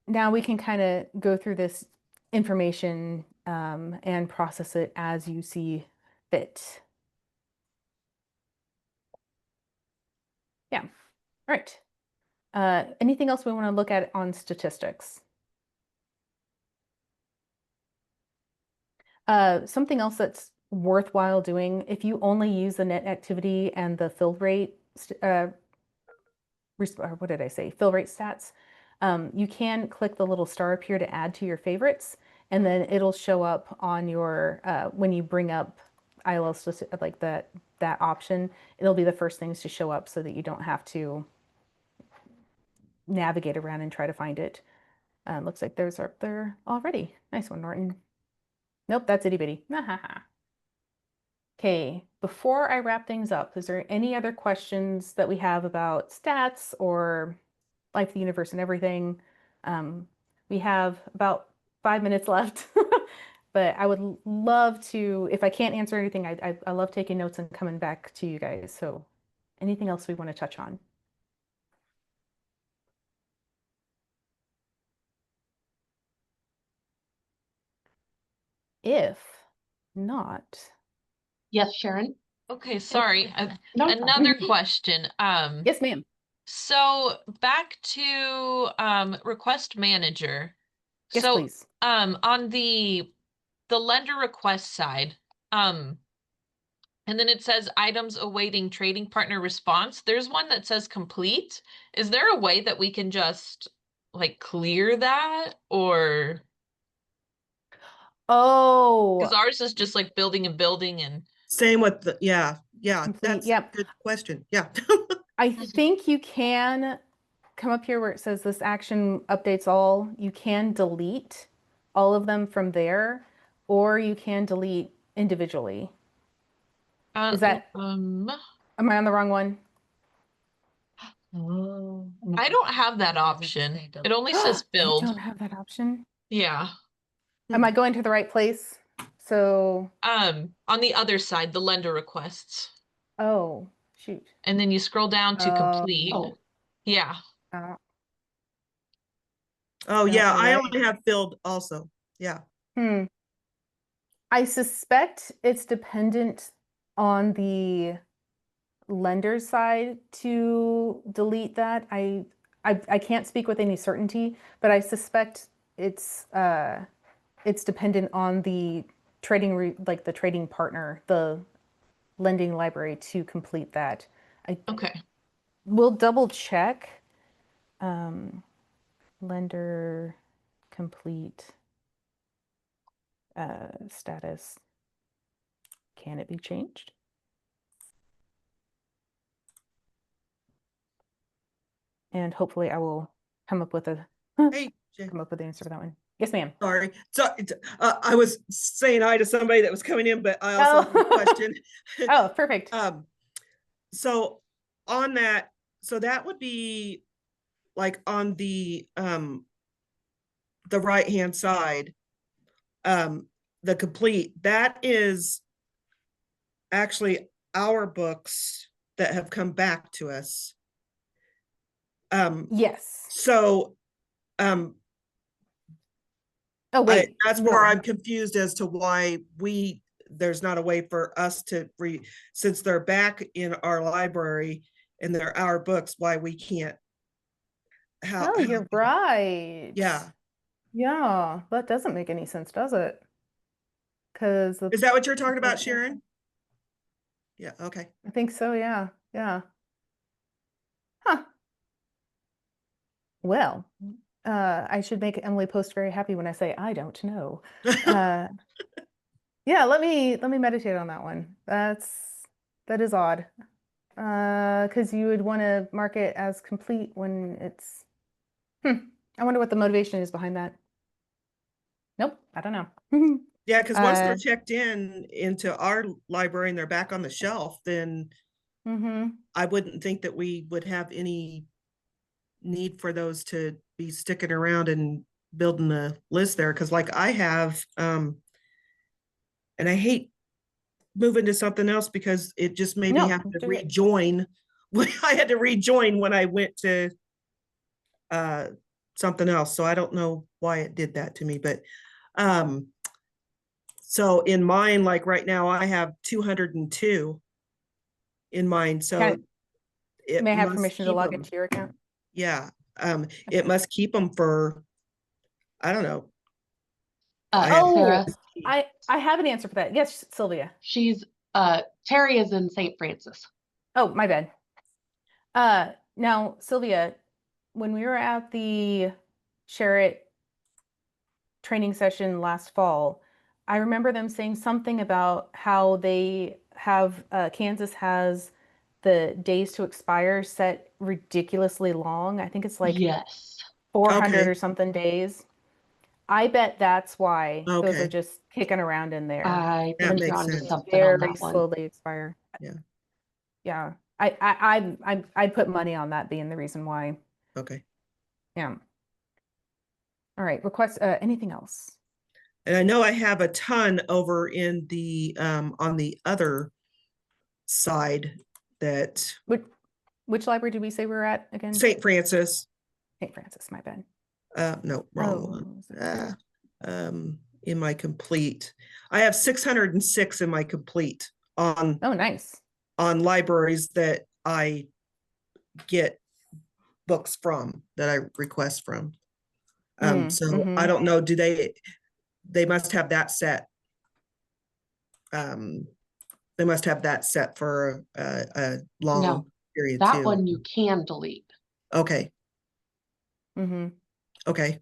Speaker 1: now we can kind of go through this information and process it as you see fit. Yeah, all right. Anything else we want to look at on statistics? Something else that's worthwhile doing, if you only use the net activity and the fill rate, what did I say? Fill rate stats, you can click the little star up here to add to your favorites, and then it'll show up on your, when you bring up ILL, like that option, it'll be the first things to show up so that you don't have to navigate around and try to find it. Looks like those are up there already. Nice one, Norton. Nope, that's itty bitty. Okay, before I wrap things up, is there any other questions that we have about stats or life, the universe, and everything? We have about 5 minutes left, but I would love to, if I can't answer anything, I love taking notes and coming back to you guys. So anything else we want to touch on? If not,
Speaker 3: Yes, Sharon?
Speaker 2: Okay, sorry.
Speaker 3: No
Speaker 2: Another
Speaker 3: problem.
Speaker 2: question.
Speaker 1: yes, ma'am.
Speaker 2: So back to request manager.
Speaker 1: Yes,
Speaker 2: So
Speaker 1: please.
Speaker 2: on the lender request side, and then it says items awaiting trading partner response. There's one that says complete. Is there a way that we can just like clear that, or because
Speaker 1: Oh,
Speaker 2: ours is just like building and building and
Speaker 4: Same with the, yeah,
Speaker 1: complete.
Speaker 4: that's a
Speaker 1: Yep.
Speaker 4: good question. Yeah.
Speaker 1: I think you can come up here where it says this action updates all. You can delete all of them from there, or you can delete individually. Is that, am I on the wrong one?
Speaker 2: I don't have that option. It only says
Speaker 1: You
Speaker 2: build.
Speaker 1: don't have that option.
Speaker 2: Yeah.
Speaker 1: Am I going to the right place? So,
Speaker 2: On the other side, the lender requests.
Speaker 1: oh, shoot.
Speaker 2: And then you scroll down to complete.
Speaker 3: Oh,
Speaker 2: Yeah.
Speaker 1: Uh,
Speaker 4: Oh,
Speaker 1: no,
Speaker 4: yeah,
Speaker 1: you're
Speaker 4: I
Speaker 1: right.
Speaker 4: only have filled also. Yeah.
Speaker 1: I suspect it's dependent on the lender's side to delete that. I can't speak with any certainty, but I suspect it's dependent on the like the trading partner, the lending library to complete that. I
Speaker 2: Okay.
Speaker 1: will double check. Lender complete status. Can it be changed? And hopefully I will come up with a
Speaker 4: Hey, Jay,
Speaker 1: come up with the answer for that one. Yes, ma'am.
Speaker 4: sorry. So I was saying hi to somebody that was coming in, but I also have a question.
Speaker 1: Oh, perfect.
Speaker 4: So on that, so that would be like on the right-hand side, the complete, that is actually our books that have come back to us.
Speaker 1: Yes.
Speaker 4: So
Speaker 1: Oh, wait.
Speaker 4: that's
Speaker 1: no.
Speaker 4: where I'm confused as to why there's not a way for us to since they're back in our library and they're our books, why we can't.
Speaker 1: Oh, you're right.
Speaker 4: Yeah.
Speaker 1: Yeah, that doesn't make any sense, does it? Because
Speaker 4: Is that what you're talking about, Sharon? Yeah, okay.
Speaker 1: I think so, yeah. Yeah. Huh. Well, I should make Emily Post very happy when I say I don't know. Yeah, let me meditate on that one. That is odd. Because you would want to mark it as complete when it's I wonder what the motivation is behind that. Nope, I don't know.
Speaker 4: Yeah, because once they're
Speaker 1: Uh,
Speaker 4: checked into our library and they're back on the shelf, then I wouldn't think that we would have any need for those to be sticking around and building a list there. Because like I have, and I hate moving to something else because it just made me
Speaker 1: no,
Speaker 4: have to
Speaker 1: do it.
Speaker 4: rejoin. I had to rejoin when I went to something else. So I don't know why it did that to me, but so in mine, like right now, I have 202 in mine. So it
Speaker 1: May I have
Speaker 4: must
Speaker 1: permission to
Speaker 4: keep
Speaker 1: log
Speaker 4: them.
Speaker 1: into your account?
Speaker 4: Yeah. It must keep them for, I don't know.
Speaker 1: Oh,
Speaker 3: Sarah,
Speaker 1: I have an answer for that. Yes, Sylvia.
Speaker 3: she's Terry is in St. Francis.
Speaker 1: Oh, my bad. Now, Sylvia, when we were at the Share It training session last fall, I remember them saying something about how they have Kansas has the days to expire set ridiculously long. I think it's like
Speaker 3: Yes.
Speaker 1: 400
Speaker 4: Okay.
Speaker 1: or something days. I bet that's why those are
Speaker 4: Okay.
Speaker 1: just kicking around in there.
Speaker 3: I
Speaker 4: That
Speaker 3: think you're
Speaker 4: makes
Speaker 3: onto
Speaker 4: sense.
Speaker 3: something on
Speaker 1: Very
Speaker 3: that one.
Speaker 1: slowly expire.
Speaker 4: Yeah.
Speaker 1: Yeah. I'd put money on that being the reason why.
Speaker 4: Okay.
Speaker 1: Yeah. All right. Request anything else?
Speaker 4: And I know I have a ton over in the on the other side that
Speaker 1: Which library did we say we were at again?
Speaker 4: St. Francis.
Speaker 1: St. Francis, my bad.
Speaker 4: No, wrong
Speaker 1: Oh,
Speaker 4: one. In my complete. I have 606 in my complete on
Speaker 1: oh, nice.
Speaker 4: libraries that I get books from, that I request from. So I don't know, do they must have that set. They must have that set for a long
Speaker 3: No,
Speaker 4: period
Speaker 3: that
Speaker 4: too.
Speaker 3: one you can delete.
Speaker 4: Okay. Okay.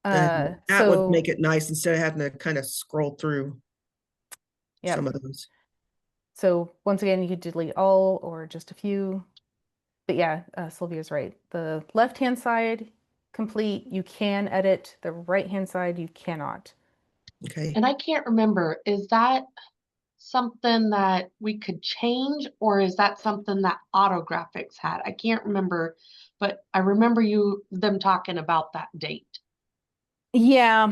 Speaker 4: Then that would
Speaker 1: So
Speaker 4: make it nice instead of having to kind of scroll through
Speaker 1: yeah.
Speaker 4: some of those.
Speaker 1: So once again, you could delete all or just a few. But yeah, Sylvia's right. The left-hand side, complete, you can edit. The right-hand side, you cannot.
Speaker 4: Okay.
Speaker 3: And I can't remember, is that something that we could change, or is that something that Autographics had? I can't remember, but I remember them talking about that date.
Speaker 1: Yeah,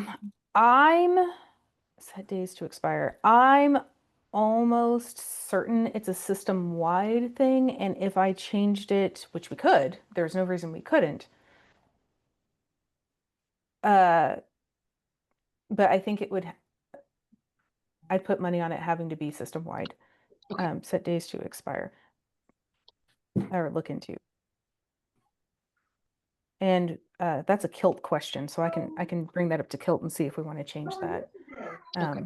Speaker 1: I'm set days to expire. I'm almost certain it's a system-wide thing, and if I changed it, which we could, there's no reason we couldn't. But I think I'd put money on it having to be system-wide.
Speaker 3: Okay.
Speaker 1: Set days to expire. Or look into. And that's a Kilt question, so I can bring that up to Kilt and see if we want to change that.
Speaker 3: Okay.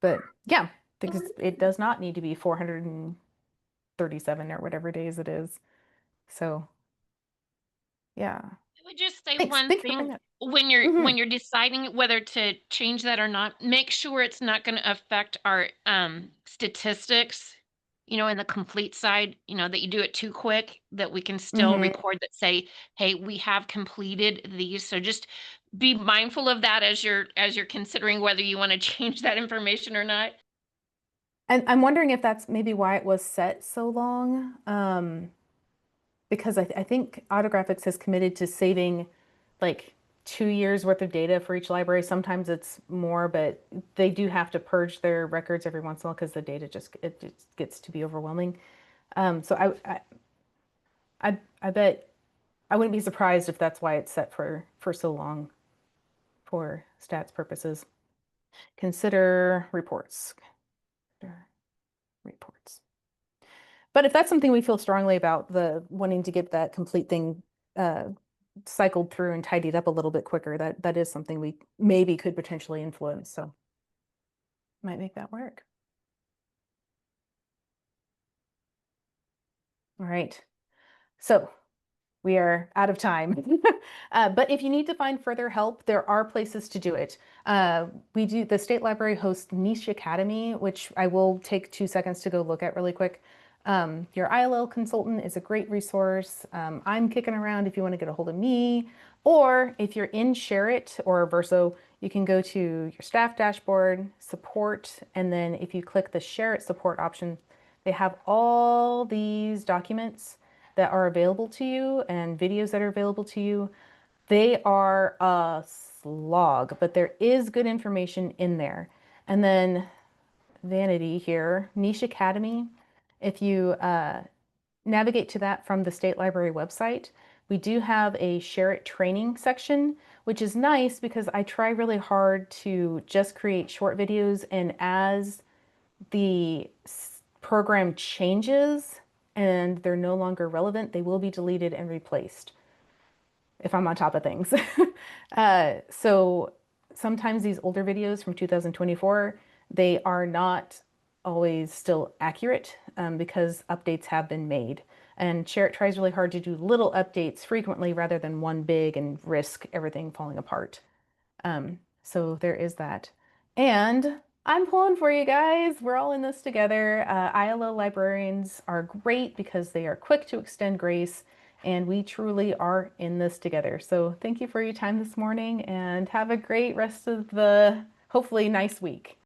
Speaker 1: But yeah, because it does not need to be 437 or whatever days it is. So yeah.
Speaker 5: I would just say
Speaker 1: Thanks.
Speaker 5: one
Speaker 1: Thanks for bringing
Speaker 5: thing
Speaker 1: that.
Speaker 5: when you're deciding whether to change that or not, make sure it's not going to affect our statistics, in the complete side, that you do it too quick, that we can still record that say, hey, we have completed these. So just be mindful of that as you're considering whether you want to change that information or not.
Speaker 1: And I'm wondering if that's maybe why it was set so long. Because I think Autographics has committed to saving like 2 years worth of data for each library. Sometimes it's more, but they do have to purge their records every once in a while because the data just gets to be overwhelming. So I bet I wouldn't be surprised if that's why it's set for so long for stats purposes. Consider reports. Reports. But if that's something we feel strongly about, the wanting to get that complete thing cycled through and tidied up a little bit quicker, that is something we maybe could potentially influence. So might make that work. All right. So we are out of time. But if you need to find further help, there are places to do it. The State Library hosts Niche Academy, which I will take 2 seconds to go look at really quick. Your ILL consultant is a great resource. I'm kicking around if you want to get a hold of me, or if you're in Share It or Verso, you can go to your staff dashboard, support, and then if you click the Share It support option, they have all these documents that are available to you and videos that are available to you. They are a slog, but there is good information in there. And then vanity here, Niche Academy. If you navigate to that from the State Library website, we do have a Share It training section, which is nice because I try really hard to just create short videos, and as the program changes and they're no longer relevant, they will be deleted and replaced if I'm on top of things. So sometimes these older videos from 2024, they are not always still accurate because updates have been made. And Share It tries really hard to do little updates frequently rather than one big and risk everything falling apart. So there is that. And I'm pulling for you guys. We're all in this together. ILL librarians are great because they are quick to extend grace, and we truly are in this together. So thank you for your time this morning, and have a great rest of the hopefully nice week.